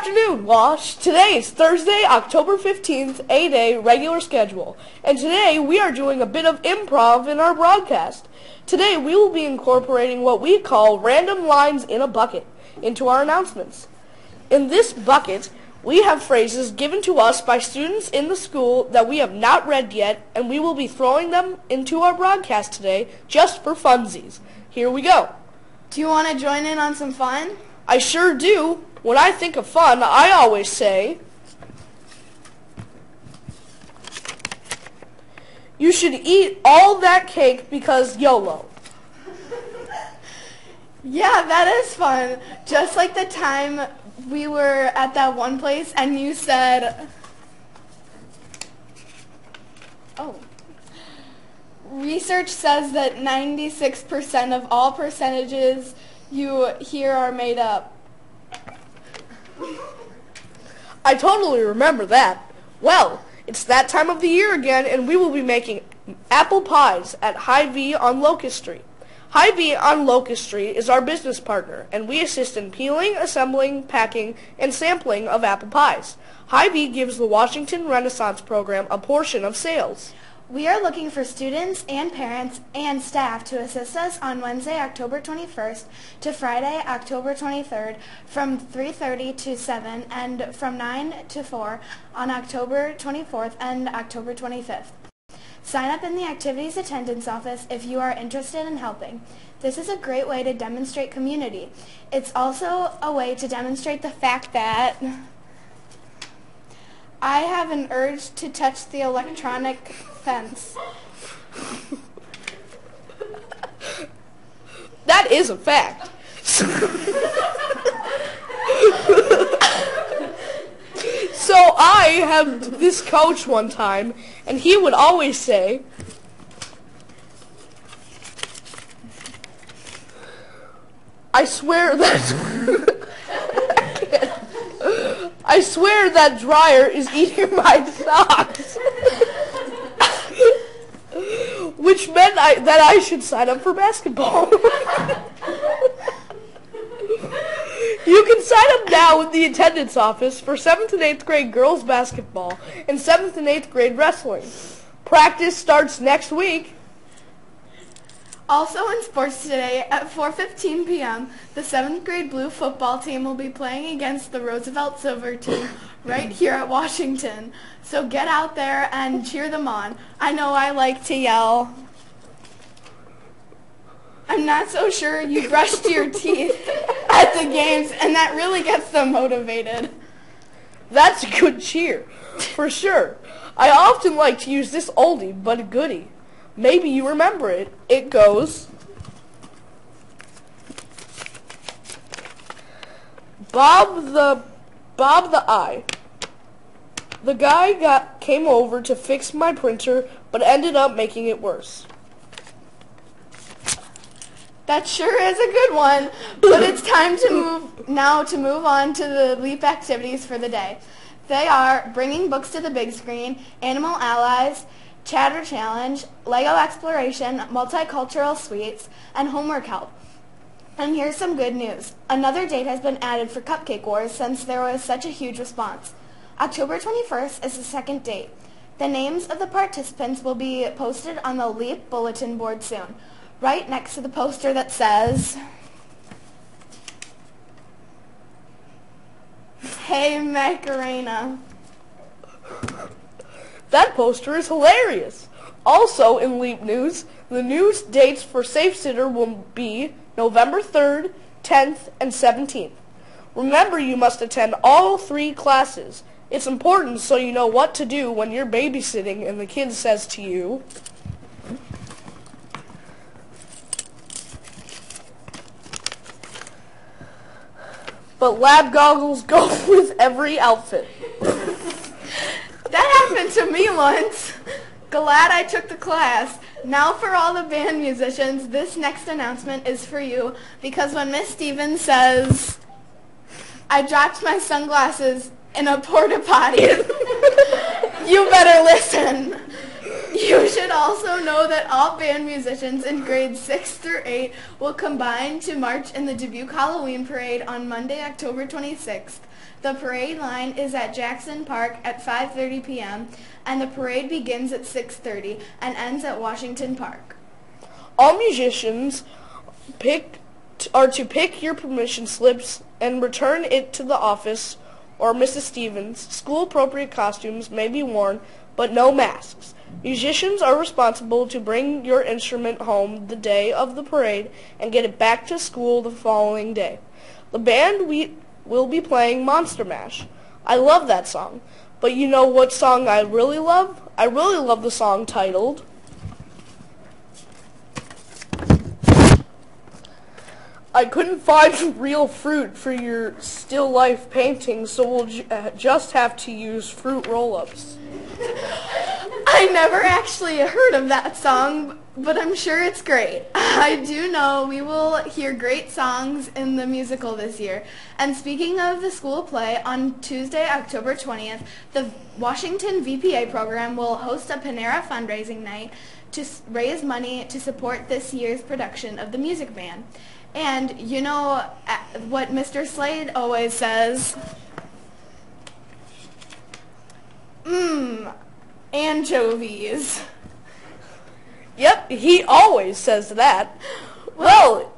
afternoon, Wash. Today is Thursday, October 15th, 8A regular schedule. And today we are doing a bit of improv in our broadcast. Today we will be incorporating what we call random lines in a bucket into our announcements. In this bucket, we have phrases given to us by students in the school that we have not read yet, and we will be throwing them into our broadcast today just for funsies. Here we go. Do you want to join in on some fun? I sure do. When I think of fun, I always say, you should eat all that cake because YOLO. Yeah, that is fun. Just like the time we were at that one place and you said, research says that 96% of all percentages you hear are made up. I totally remember that. Well, it's that time of the year again, and we will be making apple pies at Hy-Vee on Locust Street. Hy-Vee on Locust Street is our business partner, and we assist in peeling, assembling, packing, and sampling of apple pies. Hy-Vee gives the Washington Renaissance Program a portion of sales. We are looking for students and parents and staff to assist us on Wednesday, October 21st to Friday, October 23rd from 3:30 to 7 and from 9 to 4 on October 24th and October 25th. Sign up in the Activities Attendance Office if you are interested in helping. This is a great way to demonstrate community. It's also a way to demonstrate the fact that I have an urge to touch the electronic fence. That is a fact. So I had this coach one time, and he would always say, I swear that dryer is eating my socks. Which meant that I should sign up for basketball. You can sign up now in the attendance office for 7th and 8th grade girls basketball and 7th and 8th grade wrestling. Practice starts next week. Also in sports today at 4:15 p.m., the 7th grade blue football team will be playing against the Roosevelt Silver team right here at Washington. So get out there and cheer them on. I know I like to yell. I'm not so sure you brushed your teeth at the games, and that really gets them motivated. That's a good cheer, for sure. I often like to use this oldie but a goodie. Maybe you remember it. It goes, Bob the Eye. The guy came over to fix my printer, but ended up making it worse. That sure is a good one, but it's time to move on to the LEAP activities for the day. They are bringing books to the big screen, animal allies, chatter challenge, Lego exploration, multicultural sweets, and homework help. And here's some good news. Another date has been added for Cupcake Wars since there was such a huge response. October 21st is the second date. The names of the participants will be posted on the LEAP bulletin board soon, right next to the poster that says, Hey Macarena. That poster is hilarious. Also in LEAP news, the new dates for Safe Sitter will be November 3rd, 10th, and 17th. Remember, you must attend all 3 classes. It's important so you know what to do when you're babysitting and the kid says to you, but lab goggles go with every outfit. That happened to me once. Glad I took the class. Now for all the band musicians, this next announcement is for you because when Miss Stevens says, I dropped my sunglasses in a porta potty, you better listen. You should also know that all band musicians in grades 6 through 8 will combine to march in the Dubuque Halloween Parade on Monday, October 26th. The parade line is at Jackson Park at 5:30 p.m. and the parade begins at 6:30 and ends at Washington Park. All musicians are to pick your permission slips and return it to the office or Mrs. Stevens. School-appropriate costumes may be worn, but no masks. Musicians are responsible to bring your instrument home the day of the parade and get it back to school the following day. The band will be playing Monster Mash. I love that song. But you know what song I really love? I really love the song titled I couldn't find real fruit for your still life painting, so we'll just have to use fruit roll-ups. I never actually heard of that song, but I'm sure it's great. I do know we will hear great songs in the musical this year. And speaking of the school play, on Tuesday, October 20th, the Washington VPA program will host a Panera fundraising night to raise money to support this year's production of the music band. And you know what Mr. Slade always says? Anchovies. Yep, he always says that. Well,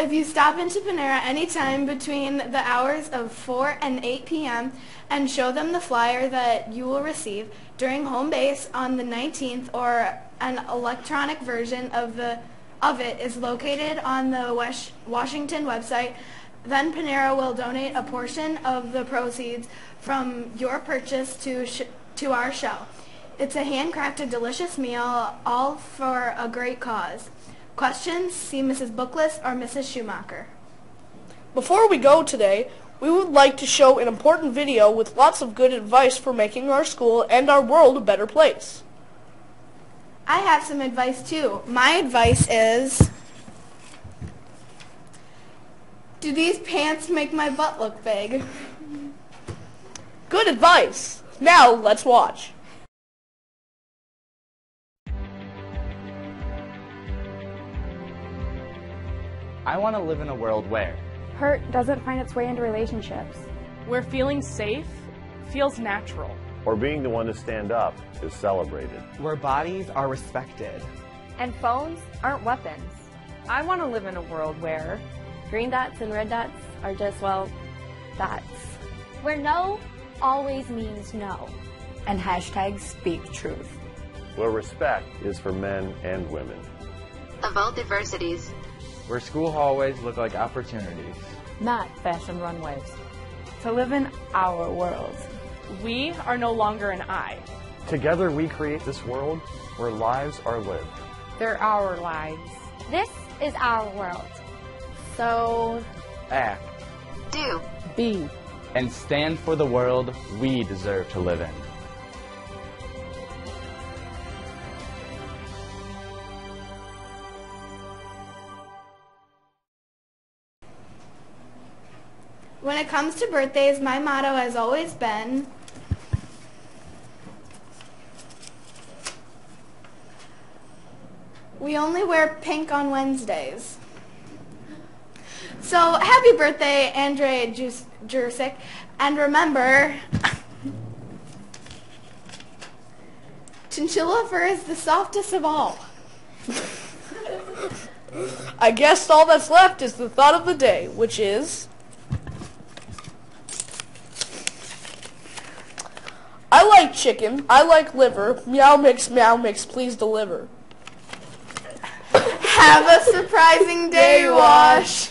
if you stop into Panera anytime between the hours of 4 and 8 p.m. and show them the flyer that you will receive during home base on the 19th, or an electronic version of it is located on the Washington website, then Panera will donate a portion of the proceeds from your purchase to our show. It's a handcrafted, delicious meal, all for a great cause. Questions? See Mrs. Bookless or Mrs. Schumacher. Before we go today, we would like to show an important video with lots of good advice for making our school and our world a better place. I have some advice too. My advice is, do these pants make my butt look big? Good advice. Now let's watch. I want to live in a world where hurt doesn't find its way into relationships, where feeling safe feels natural, or being the one to stand up is celebrated, where bodies are respected, and phones aren't weapons. I want to live in a world where green dots and red dots are just, well, dots. Where no always means no. And hashtags speak truth. where respect is for men and women, of all diversities, where school hallways look like opportunities, not fashion runways. To live in our world. we are no longer an I. Together we create this world where lives are lived. They're our lives. This is our world. So, act, do, be, and stand for the world we deserve to live in. When it comes to birthdays, my motto has always been, we only wear pink on Wednesdays. So, happy birthday, Andre Jursic, and remember, chinchilla fur is the softest of all. I guess all that's left is the thought of the day, which is, I like chicken, I like liver, meow mix, please deliver. Have a surprising day, Wash.